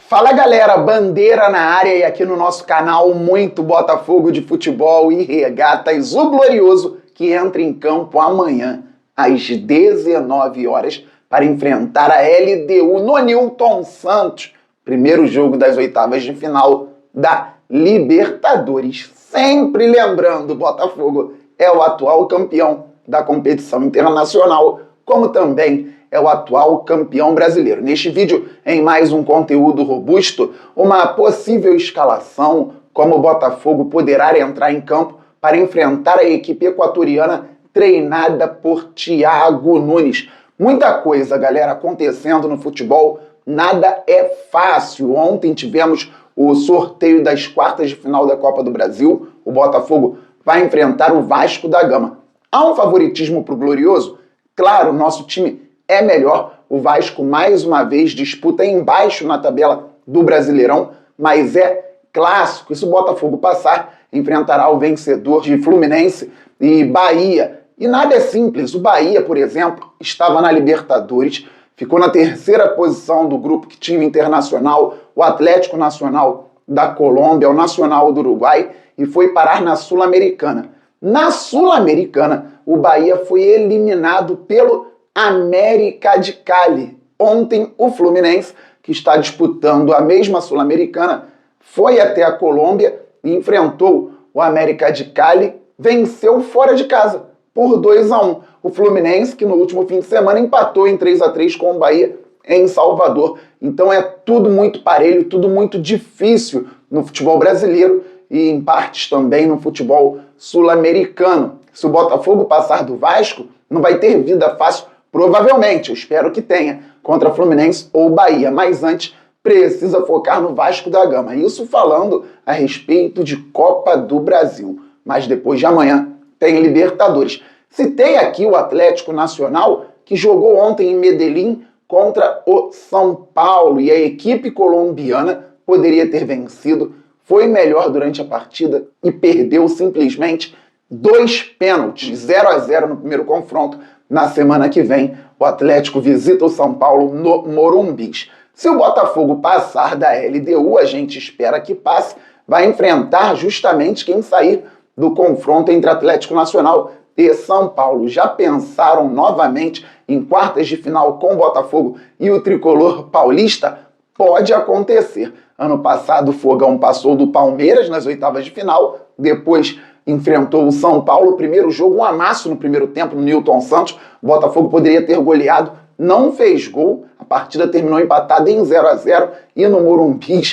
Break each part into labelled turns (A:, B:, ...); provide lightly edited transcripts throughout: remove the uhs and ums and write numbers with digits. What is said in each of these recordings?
A: Fala galera, Bandeira na área e aqui no nosso canal muito Botafogo de futebol e regatas, o glorioso que entra em campo amanhã às 19 horas para enfrentar a LDU no Newton Santos, primeiro jogo das oitavas de final da Libertadores. Sempre lembrando, Botafogo é o atual campeão da competição internacional, como também é o atual campeão brasileiro. Neste vídeo, em mais um conteúdo robusto, uma possível escalação, como o Botafogo poderá entrar em campo para enfrentar a equipe equatoriana treinada por Thiago Nunes. Muita coisa, galera, acontecendo no futebol, nada é fácil. Ontem tivemos o sorteio das quartas de final da Copa do Brasil. O Botafogo vai enfrentar o Vasco da Gama. Há um favoritismo para o Glorioso? Claro, nosso time é melhor. O Vasco, mais uma vez, disputa embaixo na tabela do Brasileirão, mas é clássico. E se o Botafogo passar, enfrentará o vencedor de Fluminense e Bahia. E nada é simples. O Bahia, por exemplo, estava na Libertadores, ficou na terceira posição do grupo que tinha o Internacional, o Atlético Nacional da Colômbia, o Nacional do Uruguai, e foi parar na Sul-Americana. Na Sul-Americana, o Bahia foi eliminado pelo América de Cali. Ontem, o Fluminense, que está disputando a mesma Sul-Americana, foi até a Colômbia e enfrentou o América de Cali, venceu fora de casa por 2-1. O Fluminense, que no último fim de semana empatou em 3-3 com o Bahia em Salvador. Então é tudo muito parelho, tudo muito difícil no futebol brasileiro e em partes também no futebol sul-americano. Se o Botafogo passar do Vasco, não vai ter vida fácil, provavelmente, eu espero que tenha, contra Fluminense ou Bahia, mas antes precisa focar no Vasco da Gama. Isso falando a respeito de Copa do Brasil. Mas depois de amanhã tem Libertadores. Citei aqui o Atlético Nacional, que jogou ontem em Medellín contra o São Paulo, e a equipe colombiana poderia ter vencido, foi melhor durante a partida e perdeu simplesmente 2 pênaltis, 0-0 no primeiro confronto. Na semana que vem, o Atlético visita o São Paulo no Morumbi. Se o Botafogo passar da LDU, a gente espera que passe, vai enfrentar justamente quem sair do confronto entre Atlético Nacional e São Paulo. Já pensaram novamente em quartas de final com o Botafogo e o tricolor paulista? Pode acontecer. Ano passado o Fogão passou do Palmeiras nas oitavas de final, depois enfrentou o São Paulo, primeiro jogo, um amasso no primeiro tempo no Newton Santos. O Botafogo poderia ter goleado, não fez gol, a partida terminou empatada em 0-0 e no Morumbi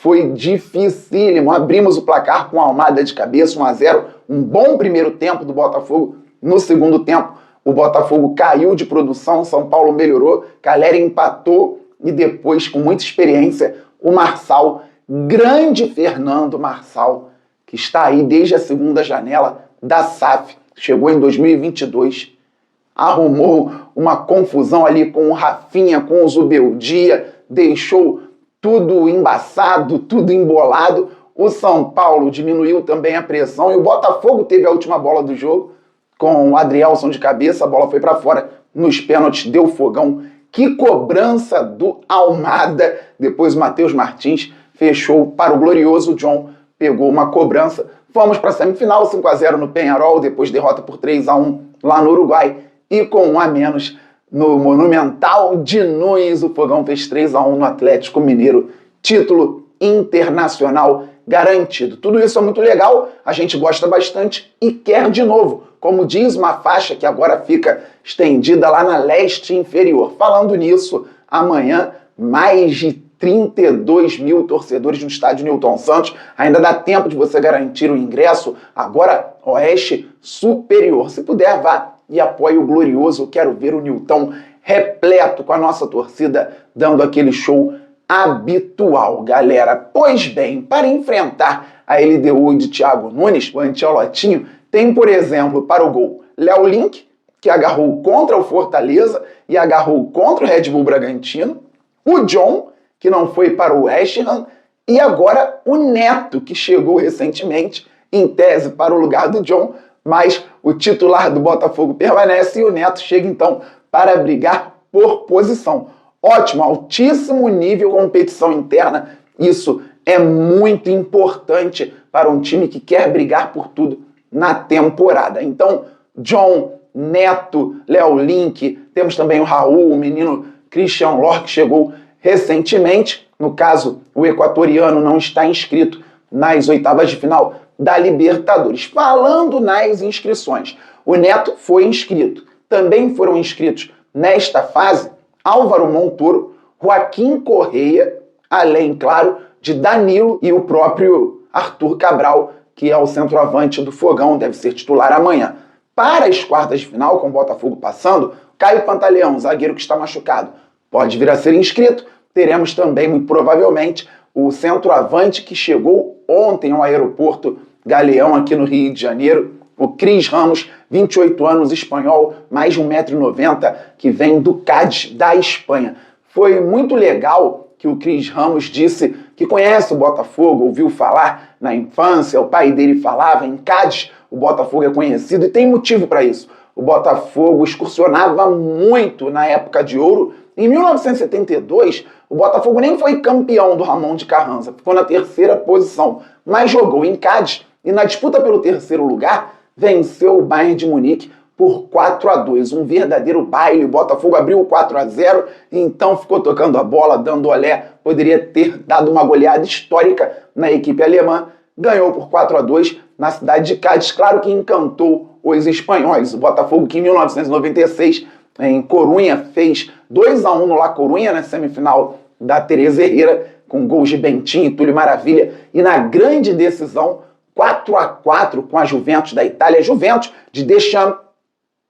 A: foi dificílimo. Abrimos o placar com a Almada de cabeça, 1-0, um bom primeiro tempo do Botafogo. No segundo tempo, o Botafogo caiu de produção, São Paulo melhorou, Caleri empatou e depois, com muita experiência, o Marçal, grande Fernando Marçal, que está aí desde a segunda janela da SAF, chegou em 2022, arrumou uma confusão ali com o Rafinha, com o Zubeldia, deixou tudo embaçado, tudo embolado. O São Paulo diminuiu também a pressão e o Botafogo teve a última bola do jogo com o Adrielson de cabeça, a bola foi para fora nos pênaltis, deu Fogão. Que cobrança do Almada! Depois o Matheus Martins fechou para o glorioso John, pegou uma cobrança. Fomos para a semifinal, 5-0 no Peñarol, depois derrota por 3-1 lá no Uruguai e com 1 a menos no Monumental de Nunes, o Fogão fez 3-1 no Atlético Mineiro. Título internacional garantido. Tudo isso é muito legal, a gente gosta bastante e quer de novo, como diz uma faixa que agora fica estendida lá na leste inferior. Falando nisso, amanhã mais de 32 mil torcedores no estádio Newton Santos. Ainda dá tempo de você garantir o ingresso. Agora, Oeste Superior. Se puder, vá e apoie o glorioso. Eu quero ver o Newton repleto com a nossa torcida dando aquele show habitual, galera. Pois bem, para enfrentar a LDU de Thiago Nunes, o Ancelotinho tem, por exemplo, para o gol, Léo Link, que agarrou contra o Fortaleza e agarrou contra o Red Bull Bragantino, o John, que não foi para o West Ham, e agora o Neto, que chegou recentemente, em tese para o lugar do John, mas o titular do Botafogo permanece e o Neto chega então para brigar por posição. ótimo, altíssimo nível de competição interna. Isso é muito importante para um time que quer brigar por tudo na temporada. Então, John, Neto, Léo Link, temos também o Raul, o menino Christian Lor, que chegou recentemente. No caso, o equatoriano não está inscrito nas oitavas de final da Libertadores. Falando nas inscrições, o Neto foi inscrito. Também foram inscritos nesta fase Álvaro Montoro, Joaquim Correia, além, claro, de Danilo e o próprio Arthur Cabral, que é o centroavante do Fogão, deve ser titular amanhã. Para as quartas de final, com o Botafogo passando, Caio Pantaleão, zagueiro que está machucado, pode vir a ser inscrito. Teremos também, muito provavelmente, o centroavante que chegou ontem ao aeroporto Galeão, aqui no Rio de Janeiro, o Cris Ramos, 28 anos, espanhol, mais de 1,90 m, que vem do Cádiz, da Espanha. Foi muito legal que o Cris Ramos disse que conhece o Botafogo, ouviu falar na infância, o pai dele falava, em Cádiz o Botafogo é conhecido e tem motivo para isso. O Botafogo excursionava muito na época de ouro. Em 1972, o Botafogo nem foi campeão do Ramon de Carranza, ficou na terceira posição, mas jogou em Cádiz e na disputa pelo terceiro lugar venceu o Bayern de Munique por 4-2, um verdadeiro baile. O Botafogo abriu 4-0, então ficou tocando a bola, dando olé, poderia ter dado uma goleada histórica na equipe alemã, ganhou por 4-2 na cidade de Cádiz, claro que encantou os espanhóis. O Botafogo, que em 1996, em Corunha, fez 2-1 no La Corunha, na semifinal da Teresa Herrera, com gols de Bentinho e Túlio Maravilha, e na grande decisão, 4-4 com a Juventus da Itália, Juventus de Deschamps,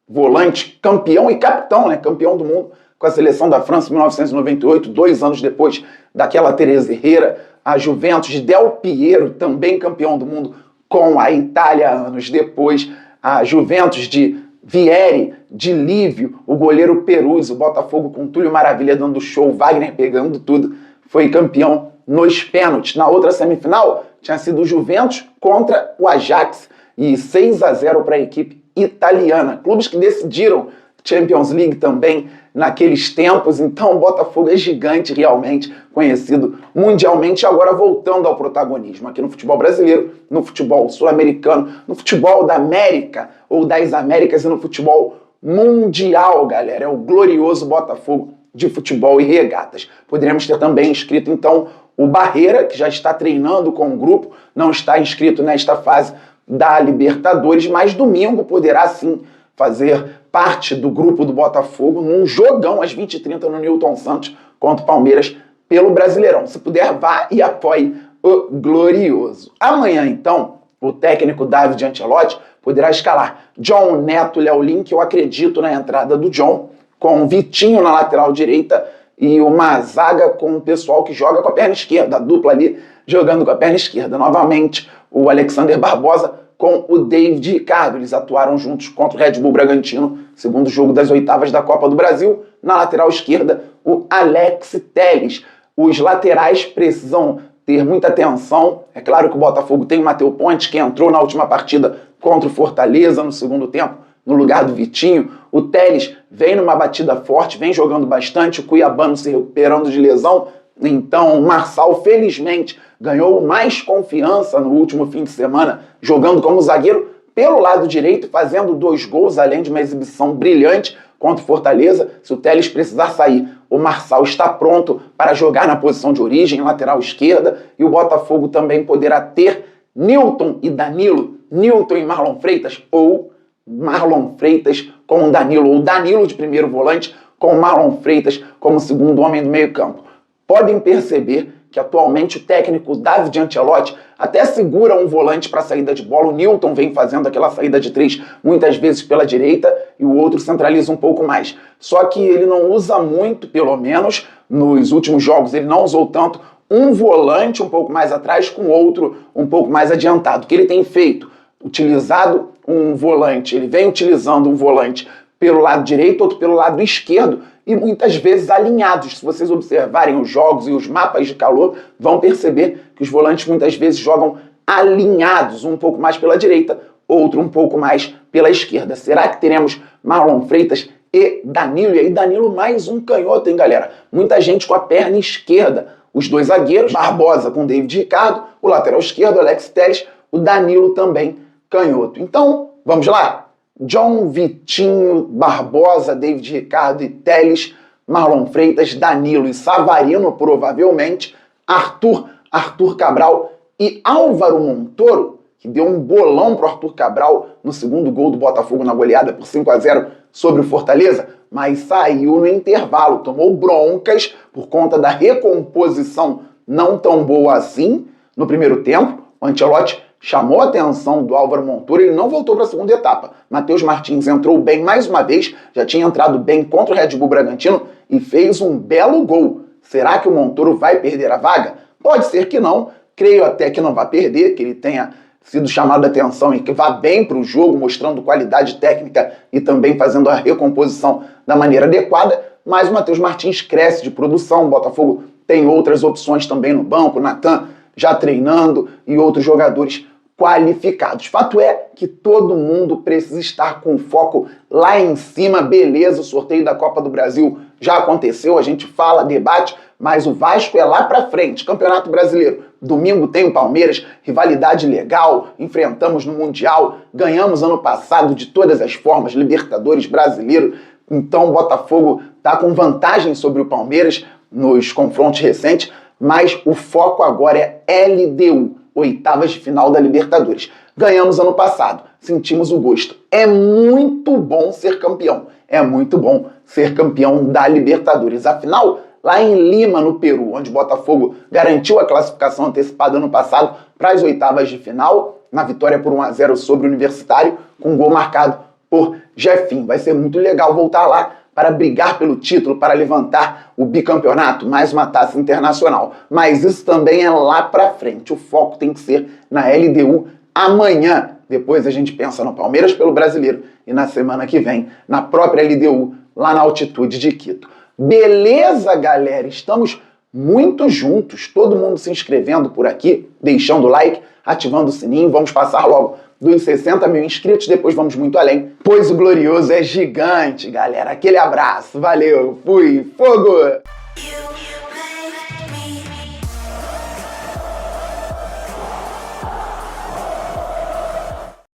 A: volante, campeão e capitão, né? Campeão do mundo com a seleção da França em 1998, 2 anos depois daquela Teresa Herrera. A Juventus de Del Piero, também campeão do mundo com a Itália anos depois. A Juventus de Vieri, de Lívio, o goleiro Peruzzi, o Botafogo com Túlio Maravilha dando show, Wagner pegando tudo, foi campeão nos pênaltis. Na outra semifinal, tinha sido o Juventus contra o Ajax e 6-0 para a equipe italiana. Clubes que decidiram Champions League também naqueles tempos. Então o Botafogo é gigante, realmente conhecido mundialmente. Agora voltando ao protagonismo aqui no futebol brasileiro, no futebol sul-americano, no futebol da América ou das Américas e no futebol mundial, galera. É o glorioso Botafogo de futebol e regatas. Poderíamos ter também inscrito, então, o Barreira, que já está treinando com o grupo, não está inscrito nesta fase da Libertadores, mas domingo poderá sim fazer parte do grupo do Botafogo num jogão às 20h30 no Newton Santos contra o Palmeiras pelo Brasileirão. Se puder, vá e apoie o glorioso. Amanhã, então, o técnico David Ancelotti poderá escalar John, Neto, Léo Link. Eu acredito na entrada do John, com o Vitinho na lateral direita e uma zaga com o pessoal que joga com a perna esquerda, a dupla ali jogando com a perna esquerda. Novamente, o Alexander Barbosa com o David Ricardo. Eles atuaram juntos contra o Red Bull Bragantino, segundo jogo das oitavas da Copa do Brasil. Na lateral esquerda, o Alex Telles. Os laterais precisam ter muita atenção. É claro que o Botafogo tem o Matheus Pontes, que entrou na última partida contra o Fortaleza no segundo tempo, no lugar do Vitinho. O Telles vem numa batida forte, vem jogando bastante, o Cuiabano se recuperando de lesão. Então, o Marçal, felizmente, ganhou mais confiança no último fim de semana, jogando como zagueiro pelo lado direito, fazendo 2 gols, além de uma exibição brilhante contra o Fortaleza. Se o Telles precisar sair, o Marçal está pronto para jogar na posição de origem, lateral esquerda, e o Botafogo também poderá ter Nilton e Danilo, Nilton e Marlon Freitas, ou Marlon Freitas com Danilo, ou Danilo de primeiro volante com Marlon Freitas como segundo homem do meio campo. Podem perceber que atualmente o técnico David Ancelotti até segura um volante para a saída de bola. O Nilton vem fazendo aquela saída de 3 muitas vezes pela direita e o outro centraliza um pouco mais. Só que ele não usa muito, pelo menos nos últimos jogos ele não usou tanto, um volante um pouco mais atrás com outro um pouco mais adiantado. O que ele tem feito? Utilizado um volante, ele vem utilizando um volante pelo lado direito, outro pelo lado esquerdo, e muitas vezes alinhados. Se vocês observarem os jogos e os mapas de calor, vão perceber que os volantes muitas vezes jogam alinhados, um pouco mais pela direita, outro um pouco mais pela esquerda. Será que teremos Marlon Freitas e Danilo. E aí Danilo mais um canhoto, hein, galera? Muita gente com a perna esquerda. Os dois zagueiros, Barbosa com David Ricardo, o lateral esquerdo, Alex Telles, o Danilo também canhoto. Então, vamos lá? John, Vitinho, Barbosa, David Ricardo e Telles, Marlon Freitas, Danilo e Savarino, provavelmente, Arthur Cabral e Álvaro Montoro, que deu um bolão pro Arthur Cabral no segundo gol do Botafogo na goleada por 5-0 sobre o Fortaleza, mas saiu no intervalo, tomou broncas por conta da recomposição não tão boa assim no primeiro tempo. O Ancelotti chamou a atenção do Álvaro Montoro, ele não voltou para a segunda etapa. Matheus Martins entrou bem mais uma vez, já tinha entrado bem contra o Red Bull Bragantino e fez um belo gol. Será que o Montoro vai perder a vaga? Pode ser que não, creio até que não vai perder, que ele tenha sido chamado a atenção e que vá bem para o jogo, mostrando qualidade técnica e também fazendo a recomposição da maneira adequada, mas o Matheus Martins cresce de produção, o Botafogo tem outras opções também no banco, o Natan já treinando e outros jogadores qualificados. Fato é que todo mundo precisa estar com foco lá em cima, beleza, o sorteio da Copa do Brasil já aconteceu, a gente fala, debate, mas o Vasco é lá pra frente. Campeonato Brasileiro, domingo tem o Palmeiras, rivalidade legal, enfrentamos no Mundial, ganhamos ano passado de todas as formas, Libertadores Brasileiro, então o Botafogo tá com vantagem sobre o Palmeiras nos confrontos recentes, mas o foco agora é LDU, oitavas de final da Libertadores. Ganhamos ano passado, sentimos o gosto. É muito bom ser campeão, é muito bom ser campeão da Libertadores. Afinal, lá em Lima, no Peru, onde o Botafogo garantiu a classificação antecipada ano passado para as oitavas de final, na vitória por 1-0 sobre o Universitário, com um gol marcado por Jefinho. Vai ser muito legal voltar lá para brigar pelo título, para levantar o bicampeonato, mais uma taça internacional. Mas isso também é lá para frente. O foco tem que ser na LDU amanhã. Depois a gente pensa no Palmeiras pelo Brasileiro e na semana que vem na própria LDU, lá na altitude de Quito. Beleza, galera? Estamos muito juntos, todo mundo se inscrevendo por aqui, deixando o like, ativando o sininho, vamos passar logo dos 60 mil inscritos, depois vamos muito além, pois o Glorioso é gigante, galera. Aquele abraço, valeu, fui, fogo!